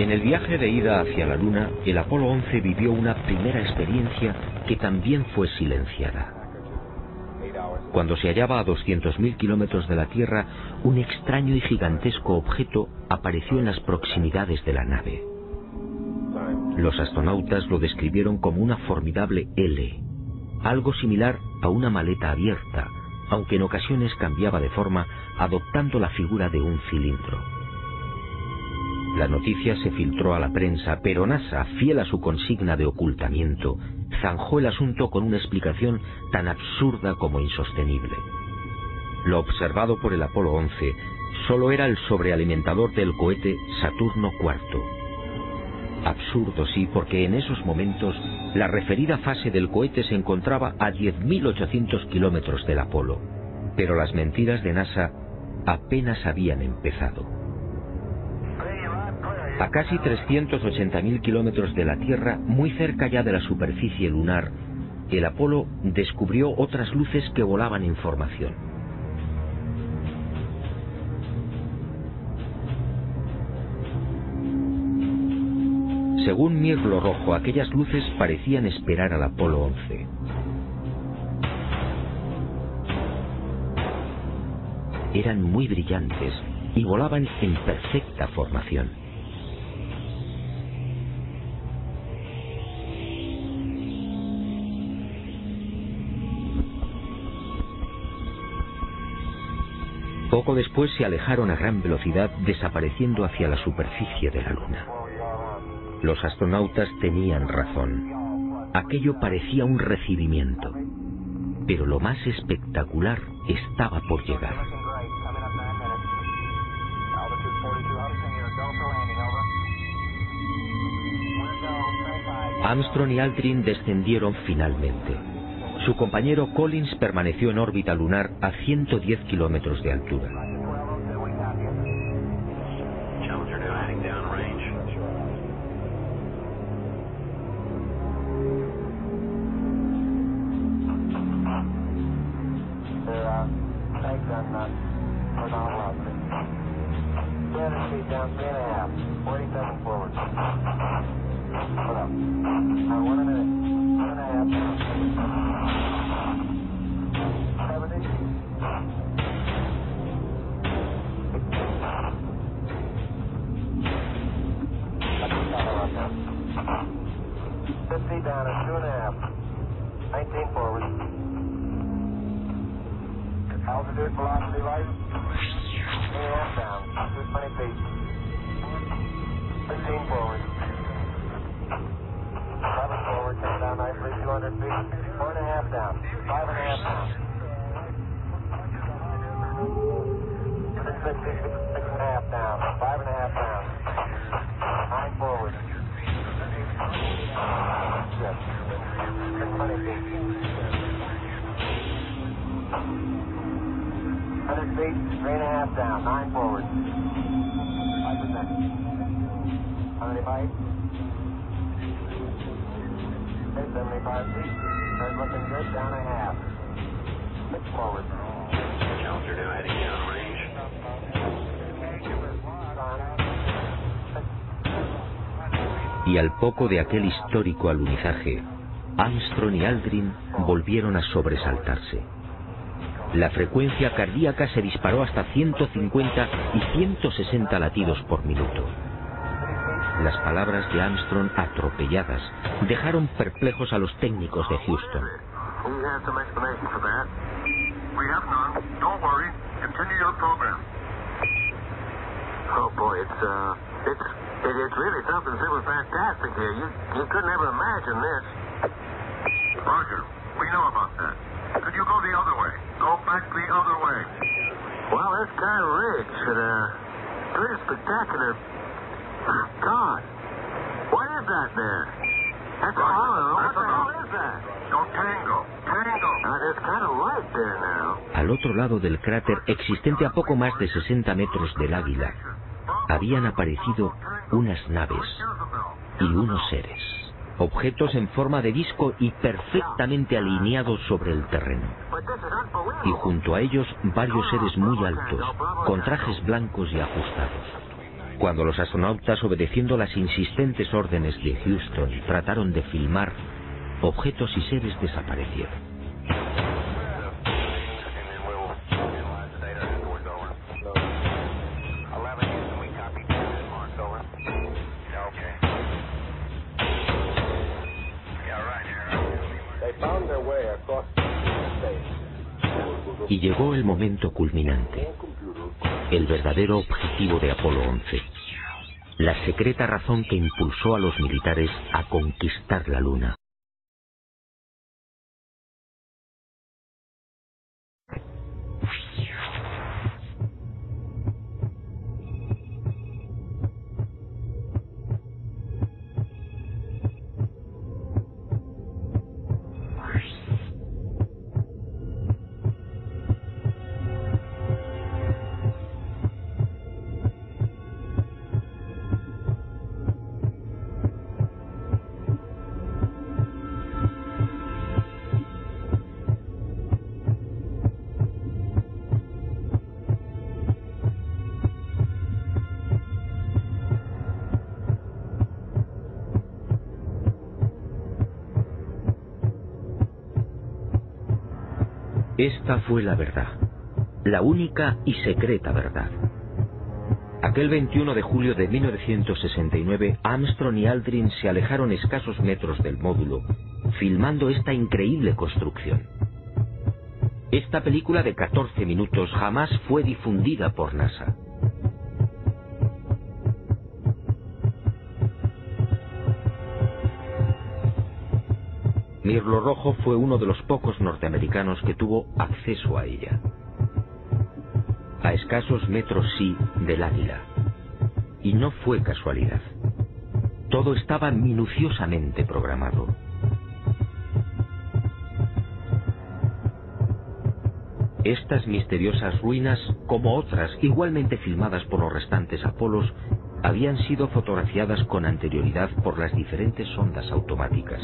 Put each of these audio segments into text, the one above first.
En el viaje de ida hacia la Luna, el Apolo 11 vivió una primera experiencia que también fue silenciada. Cuando se hallaba a 200.000 kilómetros de la Tierra, un extraño y gigantesco objeto apareció en las proximidades de la nave. Los astronautas lo describieron como una formidable L, algo similar a una maleta abierta, aunque en ocasiones cambiaba de forma, adoptando la figura de un cilindro. La noticia se filtró a la prensa, pero NASA, fiel a su consigna de ocultamiento, zanjó el asunto con una explicación tan absurda como insostenible. Lo observado por el Apolo 11 solo era el sobrealimentador del cohete Saturno IV. Absurdo, sí, porque en esos momentos la referida fase del cohete se encontraba a 10.800 kilómetros del Apolo, pero las mentiras de NASA apenas habían empezado. A casi 380.000 kilómetros de la Tierra, muy cerca ya de la superficie lunar, el Apolo descubrió otras luces que volaban en formación. Según Mirlo Rojo, aquellas luces parecían esperar al Apolo 11. Eran muy brillantes y volaban en perfecta formación. Poco después se alejaron a gran velocidad, desapareciendo hacia la superficie de la Luna. Los astronautas tenían razón. Aquello parecía un recibimiento. Pero lo más espectacular estaba por llegar. Armstrong y Aldrin descendieron finalmente. Su compañero Collins permaneció en órbita lunar a 110 kilómetros de altura. Y al poco de aquel histórico alunizaje, Armstrong y Aldrin volvieron a sobresaltarse. La frecuencia cardíaca se disparó hasta 150 y 160 latidos por minuto. Las palabras de Armstrong, atropelladas, dejaron perplejos a los técnicos de Houston. It's really something super fantastic here. You could never imagine this. Roger, we know about that. Could you go the other way? Go back the other way. Well, this kind of ridge, pretty spectacular. My God, what is that there? That's a hollow. What the hell is that? No, Tango. There's kind of light there now. Al otro lado del cráter, existente a poco más de 60 metros del Águila, habían aparecido unas naves y unos seres, objetos en forma de disco y perfectamente alineados sobre el terreno. Y junto a ellos varios seres muy altos, con trajes blancos y ajustados. Cuando los astronautas, obedeciendo las insistentes órdenes de Houston, trataron de filmar, objetos y seres desaparecieron. Y llegó el momento culminante, el verdadero objetivo de Apolo 11, la secreta razón que impulsó a los militares a conquistar la Luna. Esta fue la verdad, la única y secreta verdad. Aquel 21 de julio de 1969, Armstrong y Aldrin se alejaron escasos metros del módulo, filmando esta increíble construcción. Esta película de 14 minutos jamás fue difundida por NASA. Mirlo Rojo fue uno de los pocos norteamericanos que tuvo acceso a ella. A escasos metros sí del Águila. Y no fue casualidad. Todo estaba minuciosamente programado. Estas misteriosas ruinas, como otras igualmente filmadas por los restantes Apolos, habían sido fotografiadas con anterioridad por las diferentes sondas automáticas.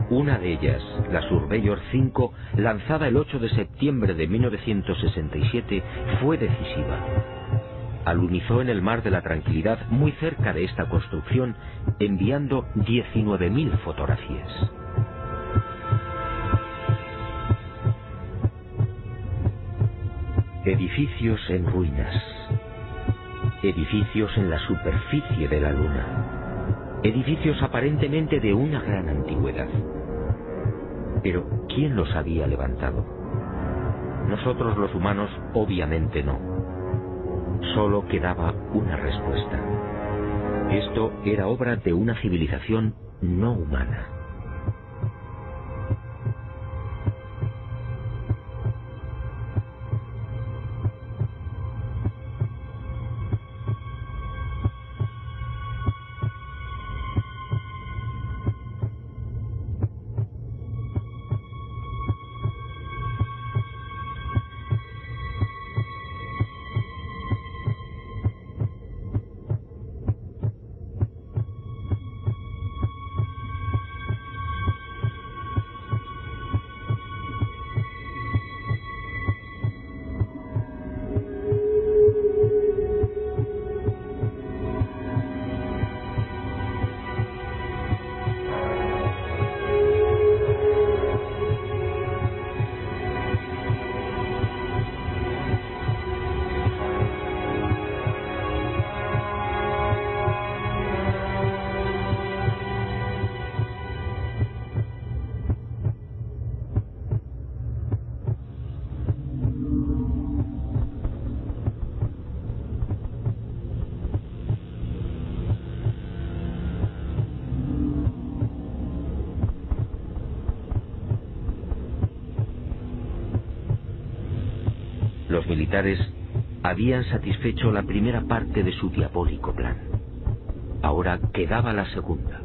Una de ellas, la Surveyor 5, lanzada el 8 de septiembre de 1967, fue decisiva. Alunizó en el Mar de la Tranquilidad, muy cerca de esta construcción, enviando 19.000 fotografías. Edificios en ruinas. Edificios en la superficie de la Luna. Edificios aparentemente de una gran antigüedad. Pero, ¿quién los había levantado? Nosotros los humanos, obviamente no. Solo quedaba una respuesta. Esto era obra de una civilización no humana. Los militares habían satisfecho la primera parte de su diabólico plan. Ahora quedaba la segunda.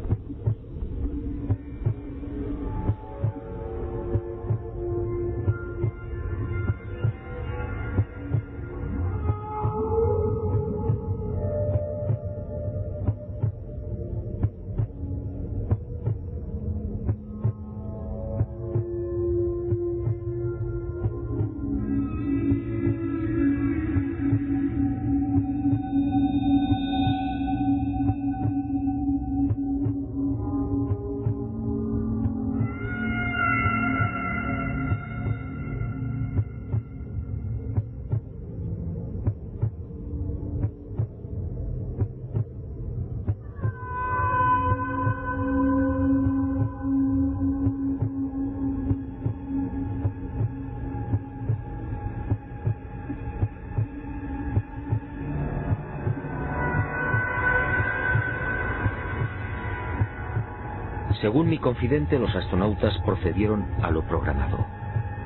Según mi confidente, los astronautas procedieron a lo programado.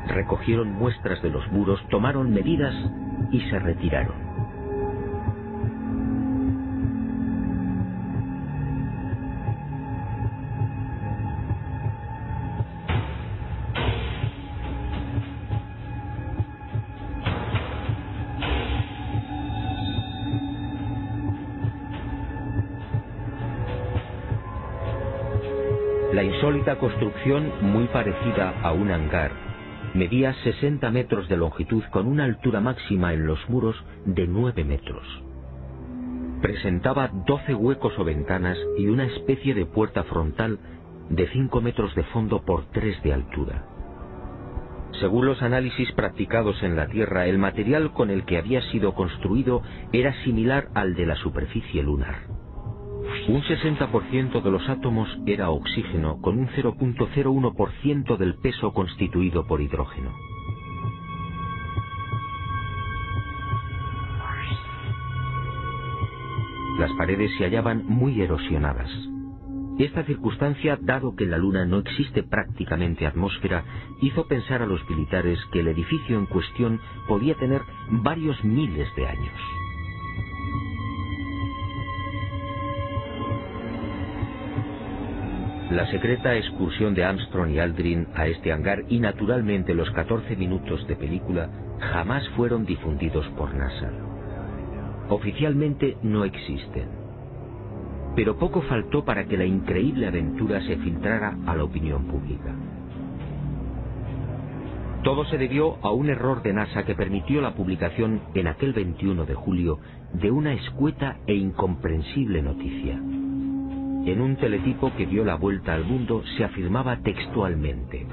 Recogieron muestras de los muros, tomaron medidas y se retiraron. La insólita construcción, muy parecida a un hangar, medía 60 metros de longitud con una altura máxima en los muros de 9 metros. Presentaba 12 huecos o ventanas y una especie de puerta frontal de 5 metros de fondo por 3 de altura. Según los análisis practicados en la Tierra, el material con el que había sido construido era similar al de la superficie lunar. Un 60% de los átomos era oxígeno, con un 0.01% del peso constituido por hidrógeno. Las paredes se hallaban muy erosionadas. Esta circunstancia, dado que en la Luna no existe prácticamente atmósfera, hizo pensar a los militares que el edificio en cuestión podía tener varios miles de años. La secreta excursión de Armstrong y Aldrin a este hangar y naturalmente los 14 minutos de película jamás fueron difundidos por NASA. Oficialmente no existen. Pero poco faltó para que la increíble aventura se filtrara a la opinión pública. Todo se debió a un error de NASA que permitió la publicación en aquel 21 de julio de una escueta e incomprensible noticia. En un teletipo que dio la vuelta al mundo se afirmaba textualmente: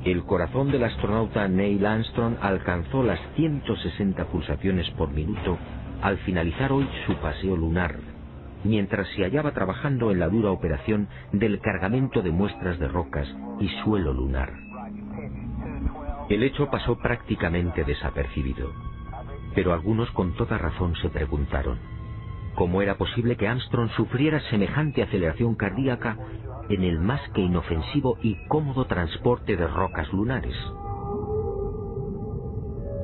el corazón del astronauta Neil Armstrong alcanzó las 160 pulsaciones por minuto al finalizar hoy su paseo lunar, mientras se hallaba trabajando en la dura operación del cargamento de muestras de rocas y suelo lunar. El hecho pasó prácticamente desapercibido, pero algunos con toda razón se preguntaron: ¿cómo era posible que Armstrong sufriera semejante aceleración cardíaca en el más que inofensivo y cómodo transporte de rocas lunares?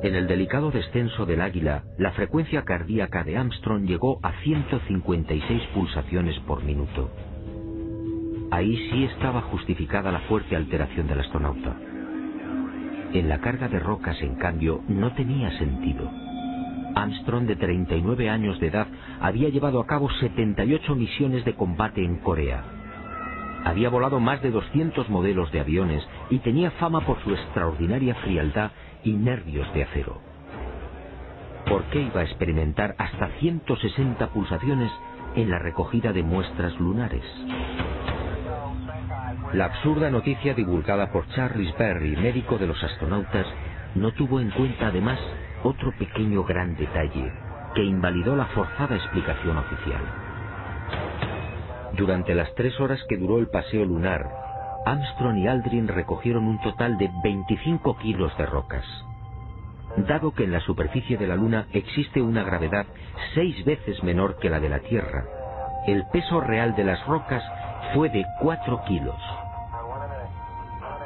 En el delicado descenso del Águila, la frecuencia cardíaca de Armstrong llegó a 156 pulsaciones por minuto. Ahí sí estaba justificada la fuerte alteración del astronauta. En la carga de rocas, en cambio, no tenía sentido. Armstrong, de 39 años de edad, había llevado a cabo 78 misiones de combate en Corea. Había volado más de 200 modelos de aviones y tenía fama por su extraordinaria frialdad y nervios de acero. ¿Por qué iba a experimentar hasta 160 pulsaciones en la recogida de muestras lunares? La absurda noticia divulgada por Charles Berry, médico de los astronautas, no tuvo en cuenta además otro pequeño gran detalle que invalidó la forzada explicación oficial. Durante las 3 horas que duró el paseo lunar, Armstrong y Aldrin recogieron un total de 25 kilos de rocas. Dado que en la superficie de la Luna existe una gravedad 6 veces menor que la de la Tierra, el peso real de las rocas fue de 4 kilos.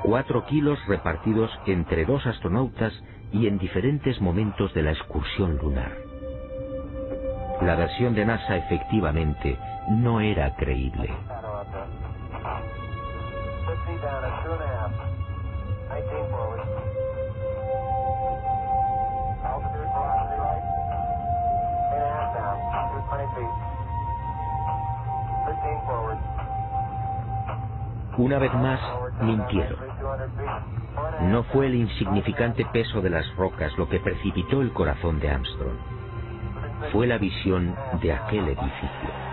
4 kilos repartidos entre 2 astronautas y en diferentes momentos de la excursión lunar. La versión de NASA efectivamente no era creíble. Una vez más, mintieron. No fue el insignificante peso de las rocas lo que precipitó el corazón de Armstrong. Fue la visión de aquel edificio.